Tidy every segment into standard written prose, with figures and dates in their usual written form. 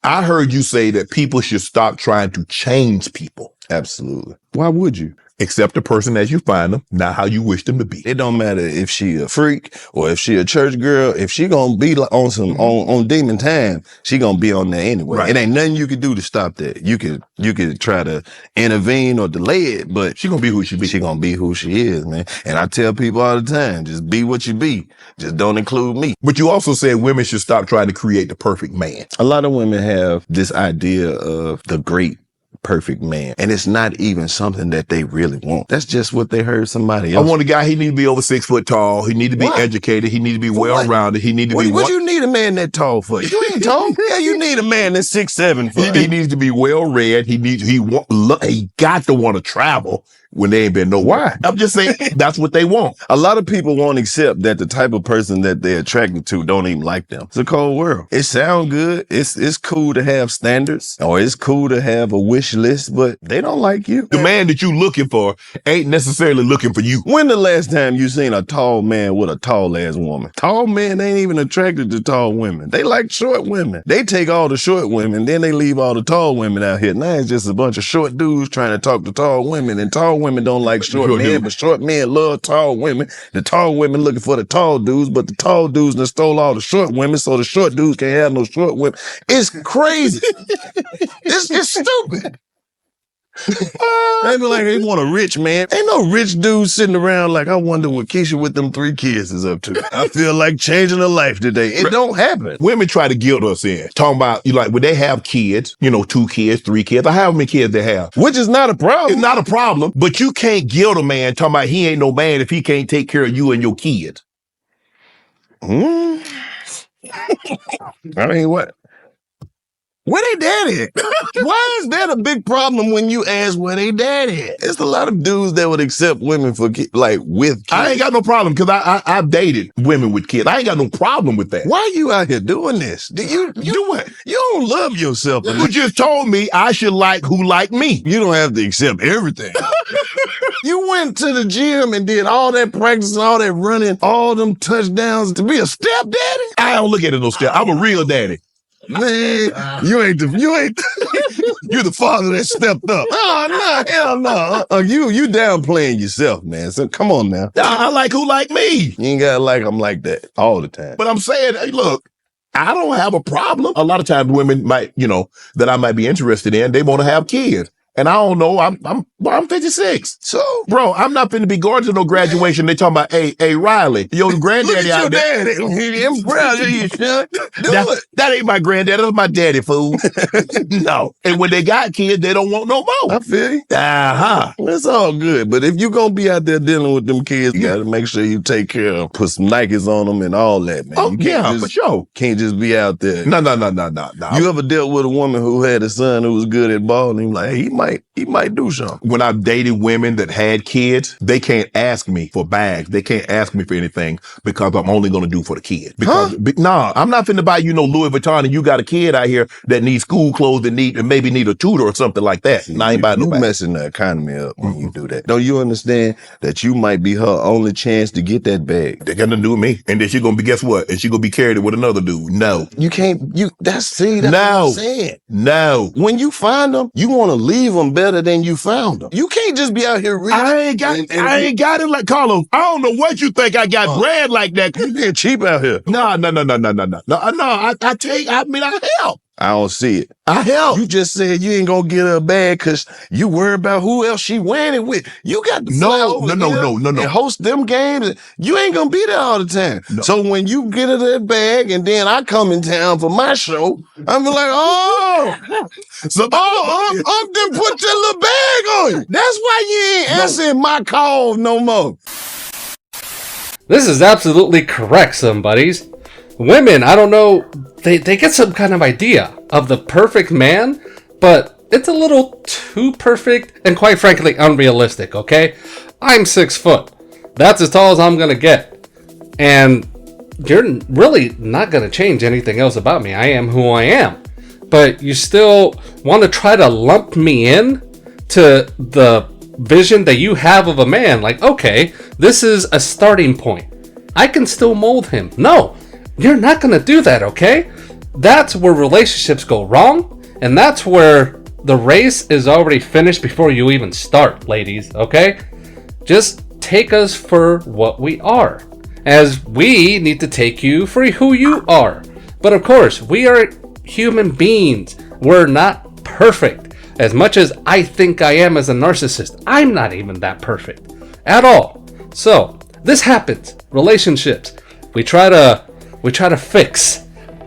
I heard you say that people should stop trying to change people. Absolutely. Why would you? Accept the person as you find them, not how you wish them to be. It don't matter if she a freak or if she a church girl. If she gonna be on some on demon time, she gonna be on there anyway. Right. It ain't nothing you could do to stop that. You could try to intervene or delay it, but She gonna be who she be. she gonna be who she is, man. And I tell people all the time, just be what you be. Just don't include me. But you also said women should stop trying to create the perfect man. A lot of women have this idea of the great perfect man, and it's not even something that they really want. That's just what they heard somebody else. I want a guy, he need to be over 6 foot tall. He need to be educated. He need to be well-rounded. He need to be... What you need a man that tall for? You ain't tall. Yeah, you need a man that's 6'7" for. He needs to be well-read. He got to want to travel when they ain't been nowhere. Why? I'm just saying, that's what they want. A lot of people won't accept that the type of person that they're attracted to don't even like them. It's a cold world. It sounds good. It's cool to have standards, or it's cool to have a wish list, but they don't like you. The man that you looking for ain't necessarily looking for you. When the last time you seen a tall man with a tall ass woman? Tall men ain't even attracted to tall women. They like short women. They take all the short women, then they leave all the tall women out here. Now it's just a bunch of short dudes trying to talk to tall women, and tall women don't like short men, but short men love tall women. The tall women looking for the tall dudes, but the tall dudes done stole all the short women, so the short dudes can't have no short women. It's crazy. It's stupid. They be like, they want a rich man. Ain't no rich dude sitting around like, I wonder what Keisha with them 3 kids is up to. I feel like changing a life today. It don't happen. Women try to guilt us in. Talking about, when they have kids, 2 kids, 3 kids, or however many kids they have. Which is not a problem. It's not a problem, but you can't guilt a man talking about he ain't no man if he can't take care of you and your kids. I mean, what? Where they daddy at? Why is that a big problem when you ask where they daddy at? It's a lot of dudes that would accept women for with kids. I ain't got no problem because I've dated women with kids. I ain't got no problem with that. Why are you out here doing this? You do what? You don't love yourself. You just told me I should like who like me. You don't have to accept everything. You went to the gym and did all that practice and all that running, all them touchdowns to be a stepdaddy? I don't look at it no step. I'm a real daddy. Man, you're the father that stepped up. Oh, no, hell no. You downplaying yourself, man. So come on now. I like who like me. You ain't gotta like them like that all the time. But I'm saying, hey, look, I don't have a problem. A lot of times women might, that I might be interested in, they want to have kids. And I don't know, I'm 56. So, bro, I'm not finna be going to no graduation. They talking about, hey, Riley, your granddaddy out there. Daddy. I'm proud of you, son. That ain't my granddaddy, that's my daddy, fool. No. And when they got kids, they don't want no more. I feel you. Uh-huh. It's all good. But if you gonna be out there dealing with them kids, you gotta make sure you take care of them, put some Nikes on them and all that, man. Oh, yeah, for sure. Can't just be out there. No. You ever dealt with a woman who had a son who was good at ball and he was like, hey, he might do something. When I've dated women that had kids, they can't ask me for bags. They can't ask me for anything because I'm only going to do for the kid. Because, I'm not finna buy you no Louis Vuitton and you got a kid out here that needs school clothes and maybe need a tutor or something like that. See, I ain't buying no you bag. Messing the economy up when you do that. Don't you understand that you might be her only chance to get that bag? They got nothing to do with me. And then she gonna be, guess what? And she gonna be carried with another dude. No. You can't, that's what No. I'm saying. No. When you find them, you want to leave them better than you found them. You can't just be out here rich. I ain't got it like Carlos. I don't know what you think I got bread like that. You being cheap out here. No. I help. I don't see it. I help. You just said you ain't gonna get her a bag because you worry about who else she wearing it with. You got to fly over here and host them games. You ain't gonna be there all the time. No. So when you get her that bag and then I come in town for my show, I'm like, Unc done put that little bag on you. That's why you ain't answering my call no more. This is absolutely correct, some buddies. Women, I don't know, they get some kind of idea of the perfect man, but it's a little too perfect and quite frankly unrealistic, okay? I'm 6 foot. That's as tall as I'm gonna get. And you're really not gonna change anything else about me. I am who I am. But you still want to try to lump me in to the vision that you have of a man. Like, okay, this is a starting point. I can still mold him. No. You're not going to do that, okay? That's where relationships go wrong, and that's where the race is already finished before you even start, ladies, okay? Just take us for what we are, as we need to take you for who you are. But of course, we are human beings. We're not perfect. As much as I think I am as a narcissist, I'm not even that perfect at all. So this happens. Relationships. We try to fix.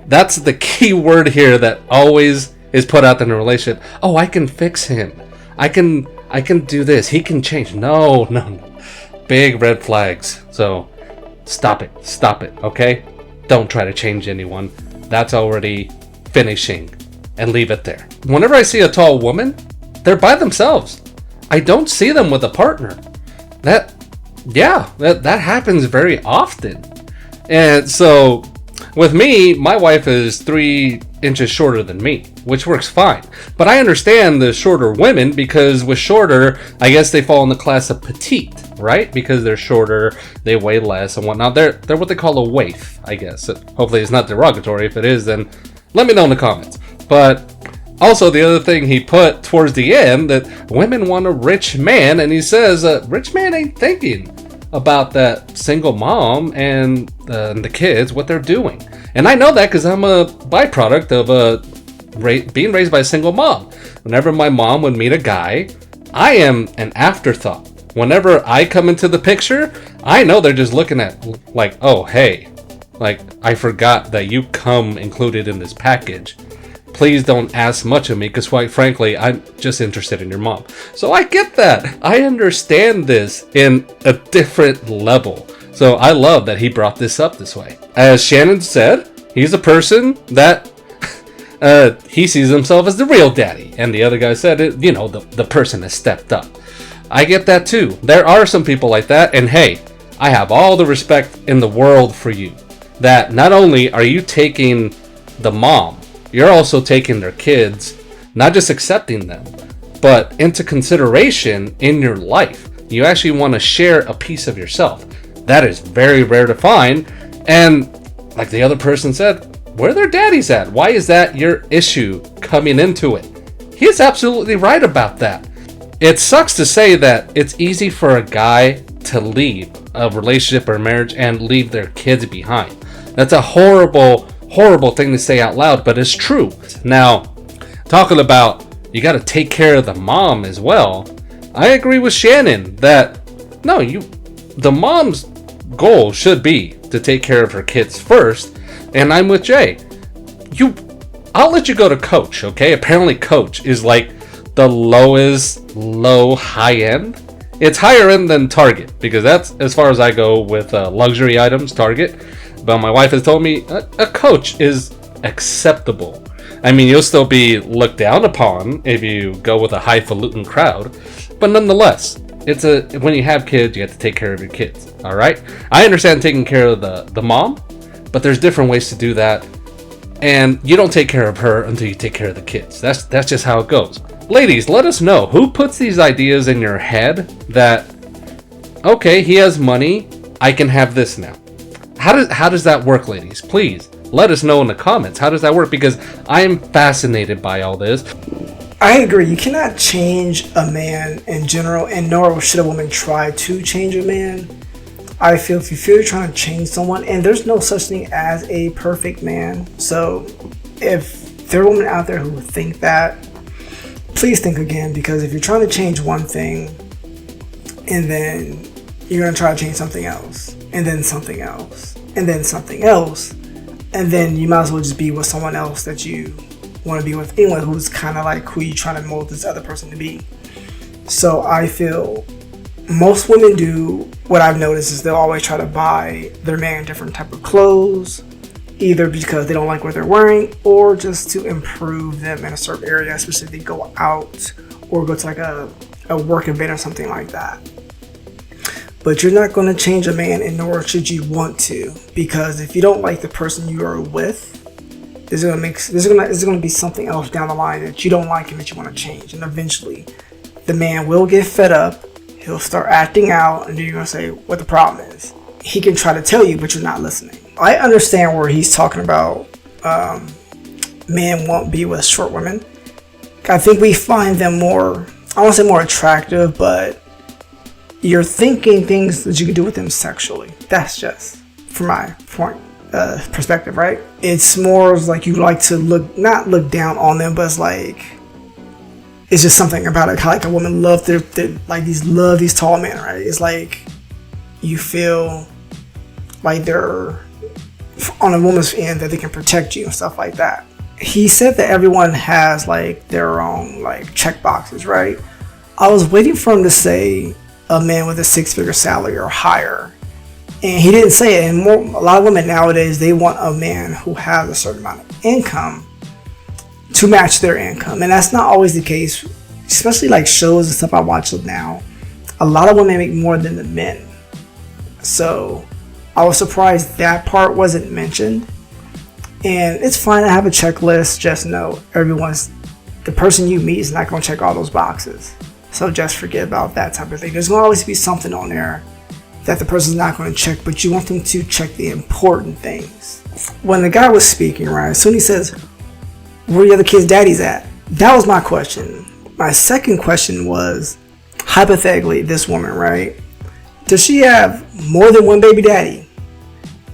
That's the key word here that always is put out in a relationship. Oh, I can fix him. I can do this. He can change. No. Big red flags. So stop it, okay? Don't try to change anyone. That's already finishing, and leave it there. Whenever I see a tall woman, they're by themselves. I don't see them with a partner. That happens very often. And so with me, my wife is 3 inches shorter than me, which works fine. But I understand the shorter women, because with shorter, I guess they fall in the class of petite, right? Because they're shorter, they weigh less and whatnot. They're what they call a waif, I guess. Hopefully it's not derogatory. If it is, then let me know in the comments. But also the other thing he put towards the end, that women want a rich man, and he says a rich man ain't thinking about that single mom and the kids, what they're doing. And I know that because I'm a byproduct of being raised by a single mom. Whenever my mom would meet a guy, I am an afterthought. Whenever I come into the picture, I know they're just looking at like, oh, hey, like, I forgot that you come included in this package. Please don't ask much of me, because quite frankly, I'm just interested in your mom. So I get that. I understand this in a different level. So I love that he brought this up this way. As Shannon said, he's a person that he sees himself as the real daddy. And the other guy said, the person has stepped up. I get that too. There are some people like that. And hey, I have all the respect in the world for you. That not only are you taking the mom, you're also taking their kids, not just accepting them, but into consideration in your life. You actually want to share a piece of yourself. That is very rare to find. And like the other person said, where their daddy's at? Why is that your issue coming into it? He's absolutely right about that. It sucks to say that it's easy for a guy to leave a relationship or marriage and leave their kids behind. That's a horrible thing to say out loud, but it's true. Now, talking about you got to take care of the mom as well, I agree with Shannon that the mom's goal should be to take care of her kids first, and I'm with Jay. I'll let you go to Coach, okay? Apparently Coach is like the low high end. It's higher end than Target, because that's as far as I go with luxury items, Target. But my wife has told me a Coach is acceptable. I mean, you'll still be looked down upon if you go with a highfalutin crowd, but nonetheless, when you have kids, you have to take care of your kids. All right, I understand taking care of the mom, but there's different ways to do that, and you don't take care of her until you take care of the kids. That's just how it goes. Ladies, let us know who puts these ideas in your head that, okay, he has money, I can have this now. How does that work, ladies? Please let us know in the comments. How does that work? Because I am fascinated by all this. I agree. You cannot change a man in general, and nor should a woman try to change a man. I feel if you feel you're trying to change someone, and there's no such thing as a perfect man. So if there are women out there who think that, please think again, because if you're trying to change one thing and then you're going to try to change something else, and then something else, and then something else, and then you might as well just be with someone else that you want to be with anyway, who's kind of like who you're trying to mold this other person to be. So I feel most women do, what I've noticed is they'll always try to buy their man different type of clothes, either because they don't like what they're wearing or just to improve them in a certain area, especially if they go out or go to like a work event or something like that. But you're not going to change a man, and nor should you want to, because if you don't like the person you are with, there's going to be something else down the line that you don't like and that you want to change. And eventually, the man will get fed up. He'll start acting out, and then you're going to say what the problem is. He can try to tell you, but you're not listening. I understand where he's talking about men won't be with short women. I think we find them more, I won't say more attractive, but you're thinking things that you can do with them sexually. That's just from my perspective, right? It's more like you like to not look down on them, but it's like, it's just something about it. How like a woman love these tall men, right? It's like you feel like they're on a woman's end, that they can protect you and stuff like that. He said that everyone has like their own like check boxes, right? I was waiting for him to say a man with a 6-figure salary or higher, and he didn't say it. And a lot of women nowadays, they want a man who has a certain amount of income to match their income, and that's not always the case. Especially like shows and stuff I watch now, a lot of women make more than the men. So I was surprised that part wasn't mentioned. And it's fine to have a checklist. Just know the person you meet is not going to check all those boxes. So just forget about that type of thing. There's going to always be something on there that the person's not going to check, but you want them to check the important things. When the guy was speaking, right, as soon as he says, where are the other kids' daddies at? That was my question. My second question was, hypothetically, this woman, right, does she have more than one baby daddy?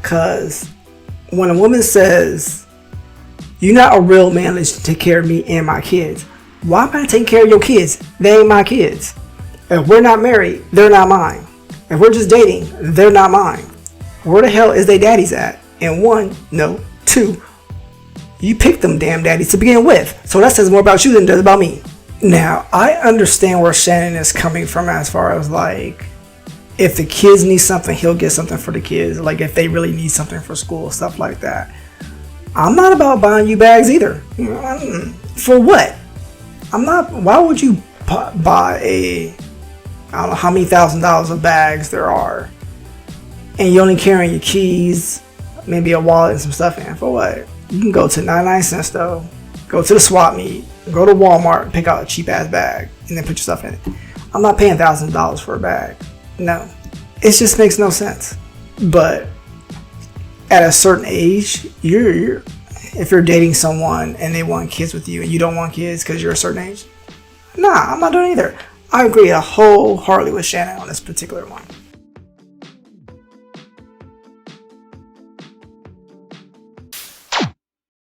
Because when a woman says, you're not a real man unless you take care of me and my kids, why am I taking care of your kids? They ain't my kids. If we're not married, they're not mine. If we're just dating, they're not mine. Where the hell is they daddies at? And one, no. Two, you picked them damn daddies to begin with. So that says more about you than it does about me. Now, I understand where Shannon is coming from as far as like, if the kids need something, he'll get something for the kids. Like if they really need something for school, stuff like that. I'm not about buying you bags either. For what? Why would you buy I don't know how many $1,000s of bags there are, and you only carrying your keys, maybe a wallet and some stuff in? For what? You can go to 99 cents though, go to the swap meet, go to Walmart, pick out a cheap ass bag, and then put your stuff in it. I'm not paying $1,000 for a bag. No, it just makes no sense. But at a certain age, if you're dating someone and they want kids with you and you don't want kids because you're a certain age, nah, I'm not doing it either. I agree wholeheartedly with Shannon on this particular one.